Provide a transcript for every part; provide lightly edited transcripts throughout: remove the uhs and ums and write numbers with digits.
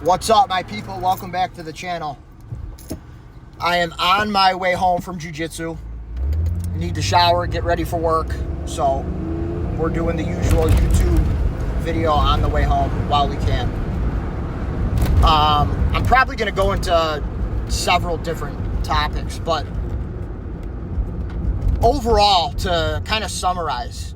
What's up, my people? Welcome back to the channel. I am on my way home from jiu-jitsu. Need to shower, get ready for work. So we're doing the usual YouTube video on the way home while we can. I'm probably going to go into several different topics, but overall, to kind of summarize,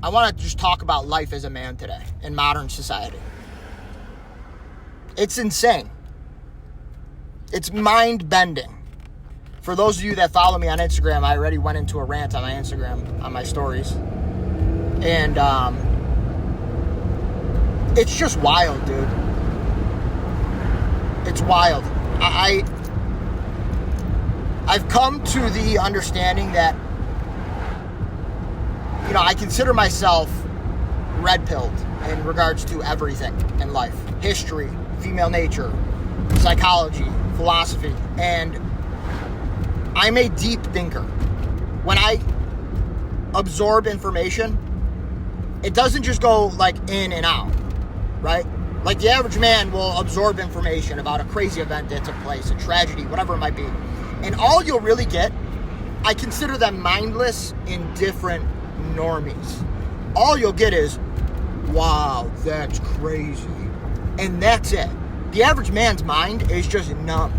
I want to just talk about life as a man today in modern society. It's insane. It's mind-bending. For those of you that follow me on Instagram, I already went into a rant on my Instagram, on my stories. And it's just wild, dude. It's wild. I've come to the understanding that, I consider myself red-pilled in regards to everything in life. History, female nature, psychology, philosophy, and I'm a deep thinker. When I absorb information, it doesn't just go like in and out, right? Like the average man will absorb information about a crazy event that took place, a tragedy, whatever it might be. And all you'll really get, I consider them mindless, indifferent normies. All you'll get is, wow, that's crazy. And that's it. The average man's mind is just numbed.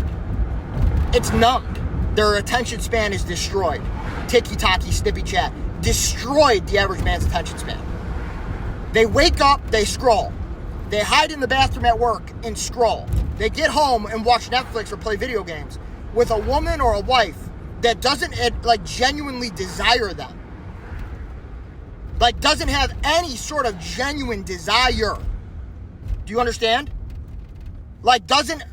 It's numbed. Their attention span is destroyed. Tiki-taki, snippy chat. Destroyed the average man's attention span. They wake up, they scroll. They hide in the bathroom at work and scroll. They get home and watch Netflix or play video games with a woman or a wife that doesn't genuinely desire them. Doesn't have any sort of genuine desire. Do you understand? Doesn't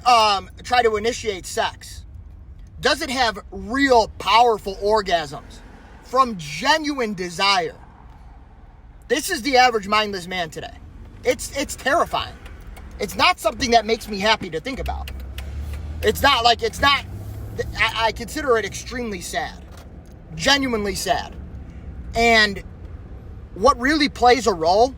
try to initiate sex. Doesn't have real powerful orgasms from genuine desire. This is the average mindless man today. It's terrifying. It's not something that makes me happy to think about. I consider it extremely sad. Genuinely sad. And what really plays a role,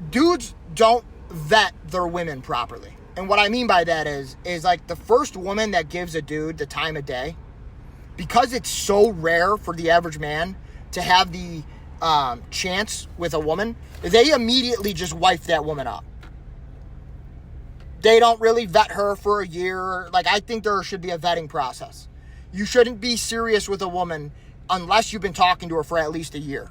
dudes don't vet their women properly. And what I mean by that is the first woman that gives a dude the time of day, because it's so rare for the average man to have the chance with a woman, they immediately just wife that woman up. They don't really vet her for a year. I think there should be a vetting process. You shouldn't be serious with a woman unless you've been talking to her for at least a year.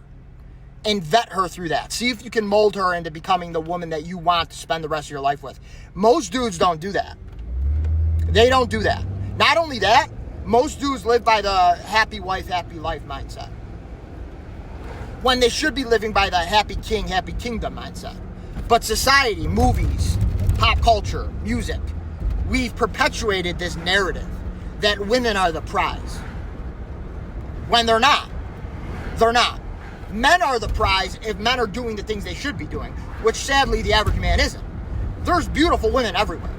And vet her through that. See if you can mold her into becoming the woman that you want to spend the rest of your life with. Most dudes don't do that. They don't do that. Not only that, most dudes live by the happy wife, happy life mindset, when they should be living by the happy king, happy kingdom mindset. But society, movies, pop culture, music, we've perpetuated this narrative that women are the prize. When they're not. They're not. Men are the prize if men are doing the things they should be doing, which sadly the average man isn't. There's beautiful women everywhere.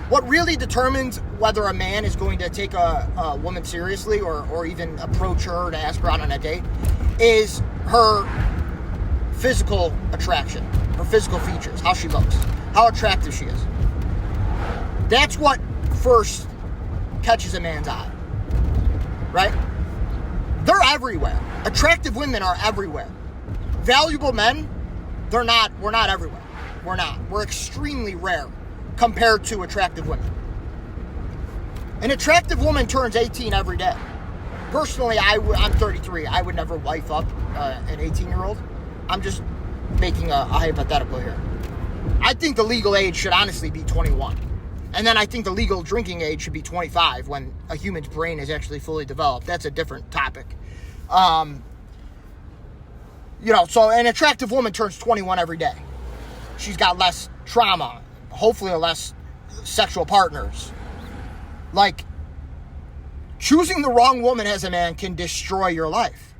What really determines whether a man is going to take a woman seriously or even approach her to ask her out on a date is her physical attraction, her physical features, how she looks, how attractive she is. That's what first catches a man's eye, right? They're everywhere. Attractive women are everywhere. Valuable men, we're not everywhere. We're not. We're extremely rare compared to attractive women. An attractive woman turns 18 every day. Personally, I'm 33. I would never wife up an 18-year-old. I'm just making a hypothetical here. I think the legal age should honestly be 21. And then I think the legal drinking age should be 25 when a human's brain is actually fully developed. That's a different topic. So an attractive woman turns 21 every day. She's got less trauma, hopefully less sexual partners. Choosing the wrong woman as a man can destroy your life.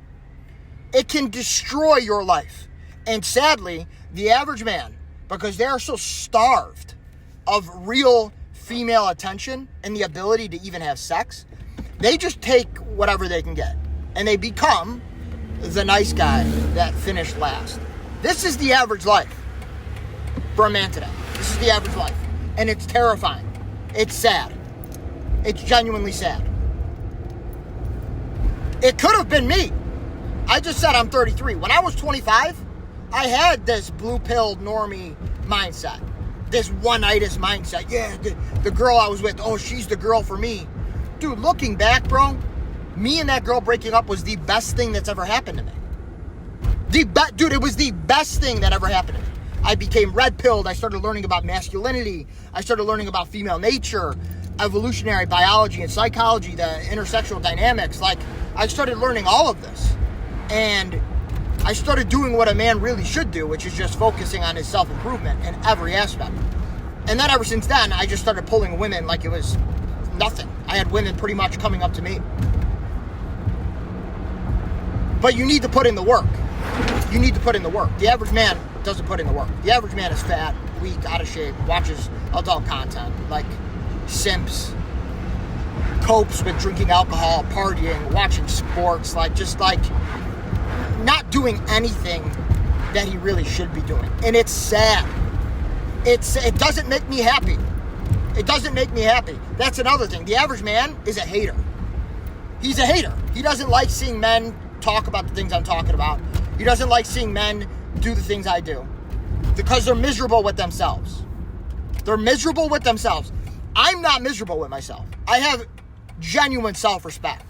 It can destroy your life. And sadly, the average man, because they are so starved of real female attention and the ability to even have sex, they just take whatever they can get. And they become the nice guy that finished last. This is the average life for a man today. This is the average life. And it's terrifying. It's sad. It's genuinely sad. It could have been me. I just said I'm 33. When I was 25, I had this blue-pilled normie mindset. This one-itis mindset. Yeah, the girl I was with, oh, she's the girl for me. Dude, looking back, bro, me and that girl breaking up was the best thing that's ever happened to me. Dude, it was the best thing that ever happened to me. I became red-pilled. I started learning about masculinity. I started learning about female nature, evolutionary biology and psychology, the intersexual dynamics. Like, I started learning all of this. And I started doing what a man really should do, which is just focusing on his self-improvement in every aspect. And then ever since then, I just started pulling women like it was nothing. I had women pretty much coming up to me. But you need to put in the work. You need to put in the work. The average man doesn't put in the work. The average man is fat, weak, out of shape, watches adult content, like simps, copes with drinking alcohol, partying, watching sports, not doing anything that he really should be doing. And it's sad. It doesn't make me happy. It doesn't make me happy. That's another thing. The average man is a hater. He's a hater. He doesn't like seeing men talk about the things I'm talking about. He doesn't like seeing men do the things I do. Because they're miserable with themselves. They're miserable with themselves. I'm not miserable with myself. I have genuine self-respect.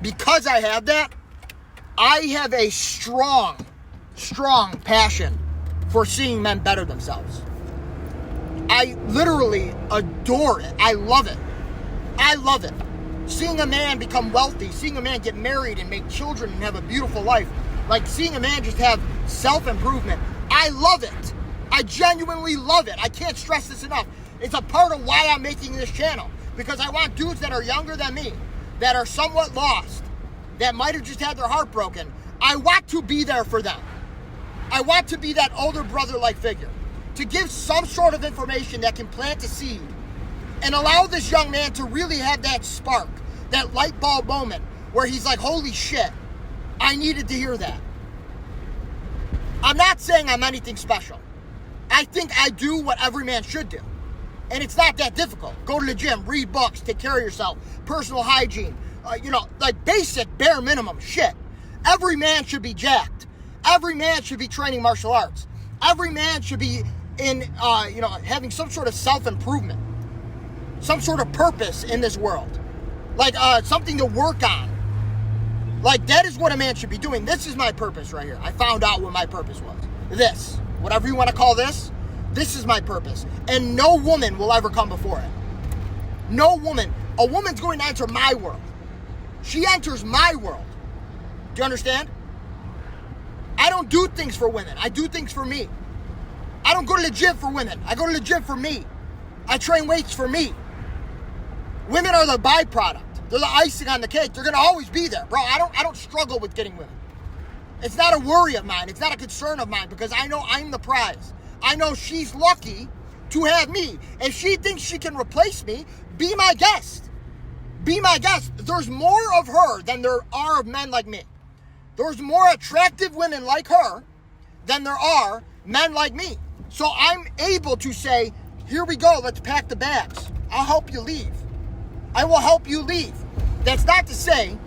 Because I have that, I have a strong passion for seeing men better themselves. I literally adore it. I love it. I love it. Seeing a man become wealthy, seeing a man get married and make children and have a beautiful life, like seeing a man just have self-improvement. I love it. I genuinely love it. I can't stress this enough. It's a part of why I'm making this channel. Because I want dudes that are younger than me, that are somewhat lost, that might have just had their heart broken. I want to be there for them. I want to be that older brother-like figure. To give some sort of information that can plant a seed and allow this young man to really have that spark, that light bulb moment where he's like, holy shit, I needed to hear that. I'm not saying I'm anything special. I think I do what every man should do. And it's not that difficult. Go to the gym, read books, take care of yourself, personal hygiene, like basic, bare minimum shit. Every man should be jacked. Every man should be training martial arts. Every man should be having some sort of self-improvement, some sort of purpose in this world, like something to work on. Like, that is what a man should be doing. This is my purpose right here. I found out what my purpose was. This, whatever you want to call this is my purpose. And no woman will ever come before it. No woman. A woman's going to enter my world. She enters my world. Do you understand? I don't do things for women. I do things for me. I don't go to the gym for women. I go to the gym for me. I train weights for me. Women are the byproduct. They're the icing on the cake. They're going to always be there. Bro, I don't struggle with getting women. It's not a worry of mine. It's not a concern of mine because I know I'm the prize. I know she's lucky to have me. If she thinks she can replace me, be my guest. Be my guest. There's more of her than there are of men like me. There's more attractive women like her than there are men like me. So I'm able to say, here we go, let's pack the bags. I'll help you leave. I will help you leave. That's not to say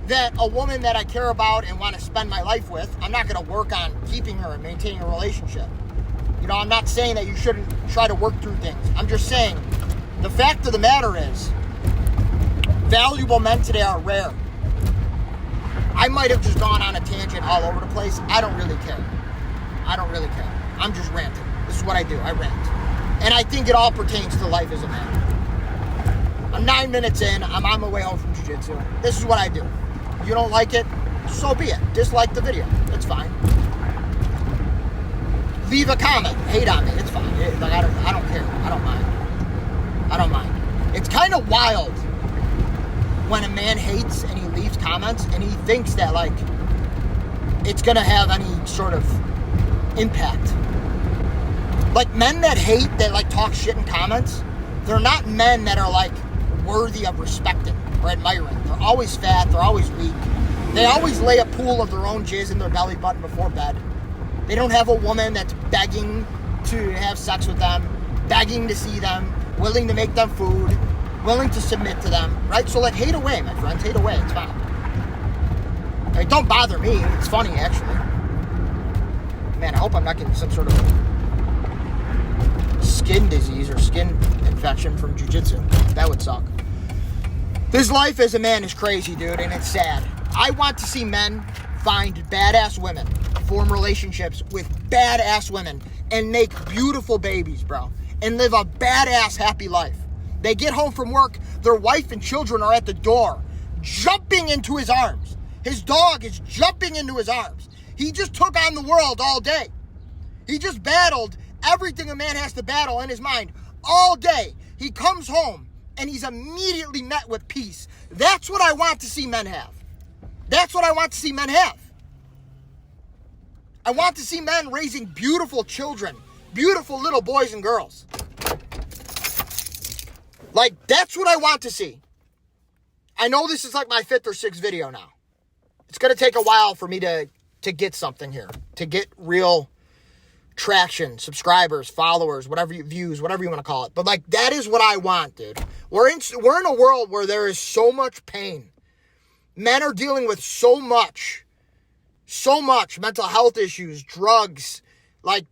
that a woman that I care about and want to spend my life with, I'm not going to work on keeping her and maintaining a relationship. I'm not saying that you shouldn't try to work through things. I'm just saying the fact of the matter is valuable men today are rare. I might have just gone on a tangent all over the place. I don't really care. I'm just ranting. This is what I do. I rant. And I think it all pertains to life as a man. I'm 9 minutes in. I'm on my way home from jiu-jitsu. This is what I do. You don't like it? So be it. Dislike the video. It's fine. Leave a comment. Hate on me. It's fine. I don't care. I don't mind. It's kind of wild when a man hates and he leaves comments and he thinks that, like, it's going to have any sort of impact. Like, men that hate, that, like, talk shit in comments, they're not men that are, like, worthy of respecting or admiring. They're always fat. They're always weak. They always lay a pool of their own jizz in their belly button before bed. They don't have a woman that's begging to have sex with them. begging to see them, willing to make them food, willing to submit to them, right? So, like, hate away, my friends. Hate away. It's fine. Like, don't bother me. It's funny, actually. Man, I hope I'm not getting some sort of skin disease or skin infection from jiu-jitsu. That would suck. This life as a man is crazy, dude, and it's sad. I want to see men find badass women, form relationships with badass women, and make beautiful babies, bro, and live a badass happy life. They get home from work, their wife and children are at the door, jumping into his arms. His dog is jumping into his arms. He just took on the world all day. He just battled everything a man has to battle in his mind all day. He comes home and he's immediately met with peace. That's what I want to see men have. That's what I want to see men have. I want to see men raising beautiful children, beautiful little boys and girls. Like, that's what I want to see. I know this is like my 5th or 6th video now. It's going to take a while for me to get something here, to get real traction, subscribers, followers, views, whatever you want to call it. But, like, that is what I want, dude. We're in a world where there is so much pain. Men are dealing with so much mental health issues, drugs, like,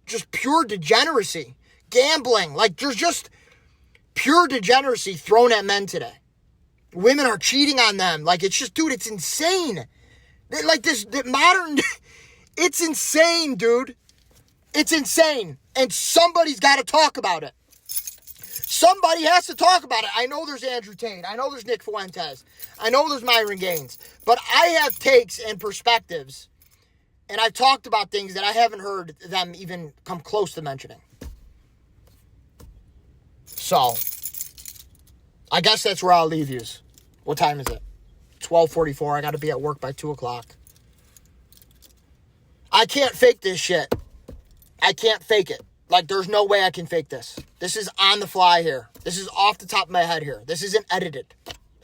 just pure degeneracy, gambling. Like, there's just pure degeneracy thrown at men today. Women are cheating on them. Like, it's just, dude, it's insane. Like, it's insane, dude. It's insane. And somebody's got to talk about it. Somebody has to talk about it. I know there's Andrew Tate. I know there's Nick Fuentes. I know there's Myron Gaines. But I have takes and perspectives. And I've talked about things that I haven't heard them even come close to mentioning. So, I guess that's where I'll leave you. What time is it? 12:44. I got to be at work by 2 o'clock. I can't fake this shit. I can't fake it. Like, there's no way I can fake this. This is on the fly here. This is off the top of my head here. This isn't edited.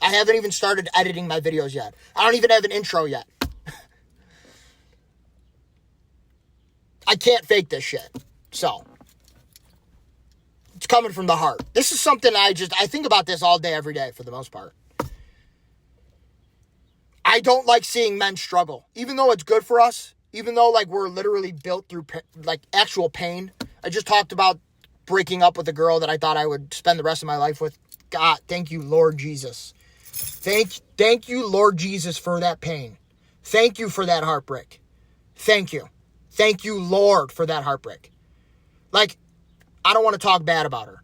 I haven't even started editing my videos yet. I don't even have an intro yet. I can't fake this shit. So, it's coming from the heart. This is something I think about this all day, every day, for the most part. I don't like seeing men struggle. Even though it's good for us, even though, like, we're literally built through, like, actual pain. I just talked about breaking up with a girl that I thought I would spend the rest of my life with. God, thank you, Lord Jesus. Thank you, Lord Jesus, for that pain. Thank you for that heartbreak. Thank you. Thank you, Lord, for that heartbreak. Like, I don't want to talk bad about her.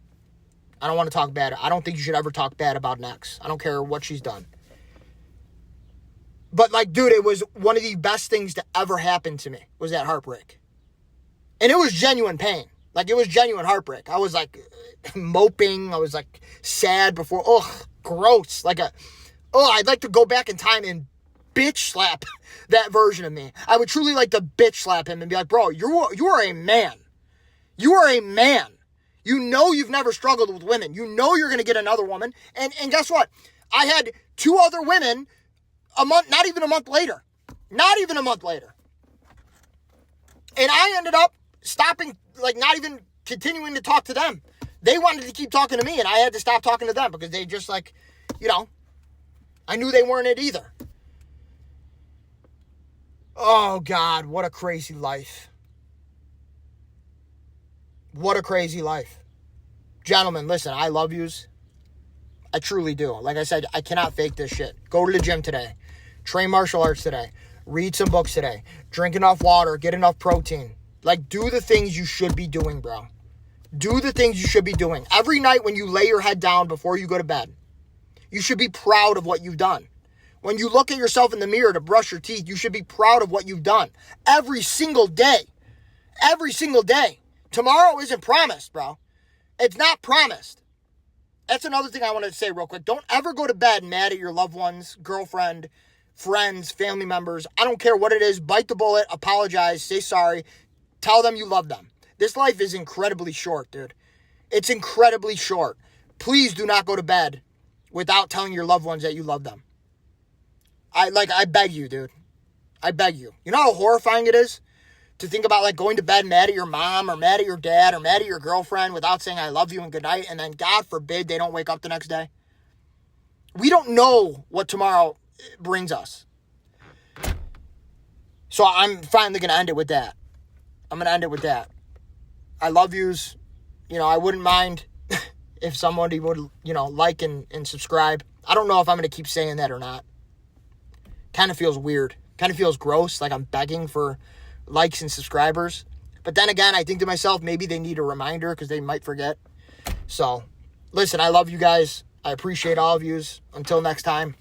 I don't want to talk bad. I don't think you should ever talk bad about an ex. I don't care what she's done. But, like, dude, it was one of the best things to ever happen to me, was that heartbreak. And it was genuine pain. Like, it was genuine heartbreak. I was, like, moping. I was, like, sad before. Ugh, gross. I'd like to go back in time and bitch slap that version of me. I would truly like to bitch slap him and be like, bro, you are a man. You are a man. You know you've never struggled with women. You know you're going to get another woman. And guess what? I had 2 other women not even a month later. Not even a month later. And I ended up stopping, like, not even continuing to talk to them. They wanted to keep talking to me, and I had to stop talking to them because they just, like, you know, I knew they weren't it either. Oh, God, what a crazy life. What a crazy life. Gentlemen, listen, I love yous. I truly do. Like I said, I cannot fake this shit. Go to the gym today. Train martial arts today. Read some books today. Drink enough water. Get enough protein. Like, do the things you should be doing, bro. Do the things you should be doing. Every night when you lay your head down before you go to bed, you should be proud of what you've done. When you look at yourself in the mirror to brush your teeth, you should be proud of what you've done. Every single day. Every single day. Tomorrow isn't promised, bro. It's not promised. That's another thing I want to say real quick. Don't ever go to bed mad at your loved ones, girlfriend, friends, family members. I don't care what it is. Bite the bullet, apologize, say sorry, tell them you love them. This life is incredibly short, dude. It's incredibly short. Please do not go to bed without telling your loved ones that you love them. I beg you, dude. I beg you. You know how horrifying it is To think about like going to bed mad at your mom or mad at your dad or mad at your girlfriend without saying I love you and good night, and then God forbid they don't wake up the next day. We don't know what tomorrow brings us. So I'm finally going to end it with that. I love yous. I wouldn't mind if somebody would, like and subscribe. I don't know if I'm going to keep saying that or not. Kind of feels weird. Kind of feels gross, like I'm begging for likes and subscribers. But then again, I think to myself, maybe they need a reminder because they might forget. So, listen, I love you guys. I appreciate all of yous. Until next time.